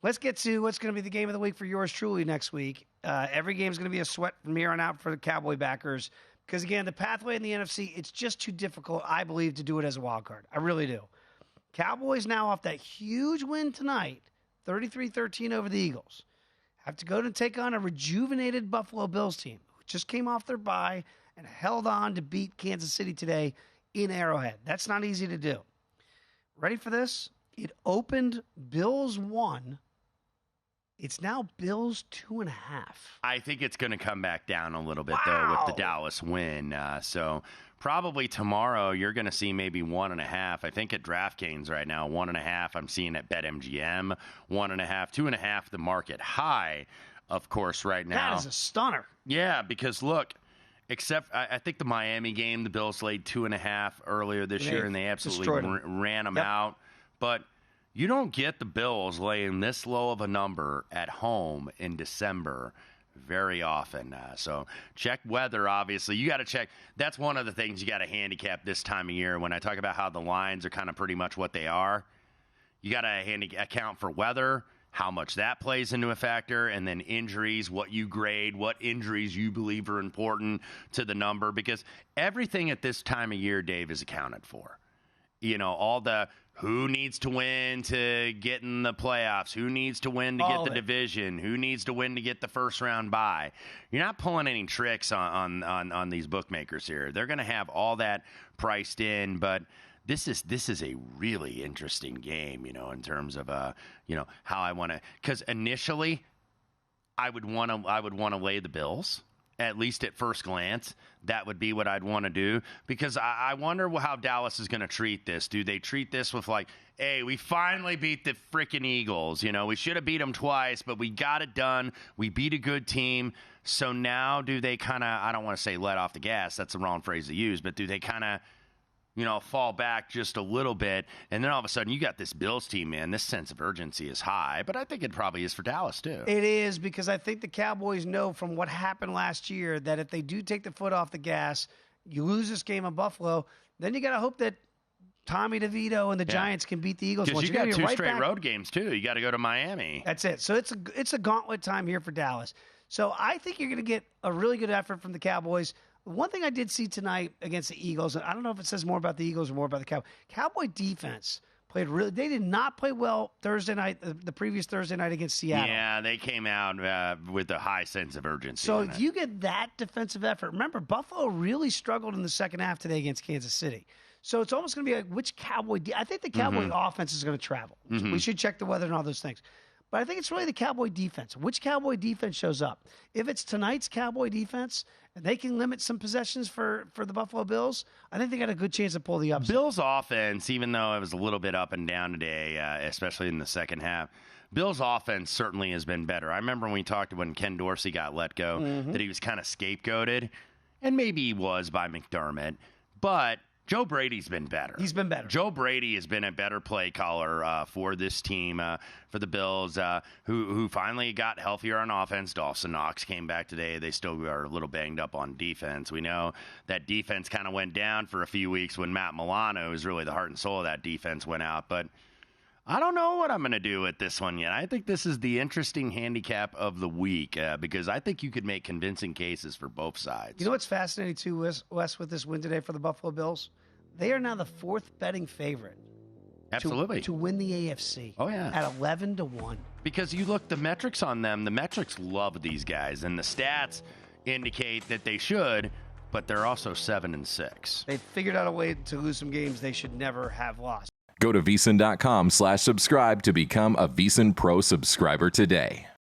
let's get to what's going to be the game of the week for yours truly next week. Every game is going to be a sweat from here on out for the Cowboy backers because, again, the pathway in the NFC, it's just too difficult, I believe, to do it as a wild card. I really do. Cowboys now off that huge win tonight, 33-13 over the Eagles, have to go to take on a rejuvenated Buffalo Bills team who just came off their bye and held on to beat Kansas City today in Arrowhead. That's not easy to do. Ready for this? It opened Bills 1. It's now Bills 2.5. I think it's going to come back down a little bit, though, with the Dallas win. So probably tomorrow you're going to see maybe 1.5. I think at DraftKings right now, 1.5. I'm seeing at BetMGM, 1.5, 2.5, the market high, of course, right now. That is a stunner. Yeah, because look, except I think the Miami game, the Bills laid 2.5 earlier this year, and they absolutely ran them out. But you don't get the Bills laying this low of a number at home in December very often. So check weather, obviously. You got to check. That's one of the things you got to handicap this time of year. When I talk about how the lines are kind of pretty much what they are, you got to account for weather, how much that plays into a factor, and then injuries, what you grade, what injuries you believe are important to the number. Because everything at this time of year, Dave, is accounted for. You know, all the who needs to win to get in the playoffs, who needs to win to get the division, who needs to win to get the first round bye. You're not pulling any tricks on these bookmakers here. They're going to have all that priced in, but this is a really interesting game, you know, in terms of how I want to, because initially I would want to lay the Bills. At least at first glance, that would be what I'd want to do, because I wonder how Dallas is going to treat this. Do they treat this with like, hey, we finally beat the freaking Eagles. You know, we should have beat them twice, but we got it done. We beat a good team. So now do they kind of, I don't want to say let off the gas. That's the wrong phrase to use, but do they kind of, fall back just a little bit, and then all of a sudden you got this Bills team, man. This sense of urgency is high, but I think it probably is for Dallas too. It is, because I think the Cowboys know from what happened last year that if they do take the foot off the gas, you lose this game in Buffalo, then you got to hope that Tommy DeVito and the Giants can beat the Eagles. Because you got two straight road games too. You got to go to Miami. That's it. So it's a gauntlet time here for Dallas. So I think you're going to get a really good effort from the Cowboys. One thing I did see tonight against the Eagles, and I don't know if it says more about the Eagles or more about the Cowboys. Cowboy defense played really. They did not play well Thursday night, the previous Thursday night against Seattle. Yeah, they came out with a high sense of urgency. So if you get that defensive effort, remember Buffalo really struggled in the second half today against Kansas City. So it's almost going to be like which Cowboy. I think the Cowboy offense is going to travel. Mm-hmm. We should check the weather and all those things. But I think it's really the Cowboy defense. Which Cowboy defense shows up? If it's tonight's Cowboy defense and they can limit some possessions for the Buffalo Bills, I think they got a good chance to pull the upset. Bills offense, even though it was a little bit up and down today, especially in the second half, Bills offense certainly has been better. I remember when we talked when Ken Dorsey got let go that he was kind of scapegoated, and maybe he was by McDermott, but Joe Brady's been better. He's been better. Joe Brady has been a better play caller for this team, for the Bills, who finally got healthier on offense. Dawson Knox came back today. They still are a little banged up on defense. We know that defense kind of went down for a few weeks when Matt Milano, who's really the heart and soul of that defense, went out. But I don't know what I'm going to do with this one yet. I think this is the interesting handicap of the week because I think you could make convincing cases for both sides. You know what's fascinating too, Wes, with this win today for the Buffalo Bills? They are now the fourth betting favorite. Absolutely. To win the AFC. Oh, yeah. At 11-1. Because you look, the metrics on them, the metrics love these guys, and the stats indicate that they should, but they're also 7-6. They figured out a way to lose some games they should never have lost. Go to VSiN.com/subscribe to become a VSiN Pro subscriber today.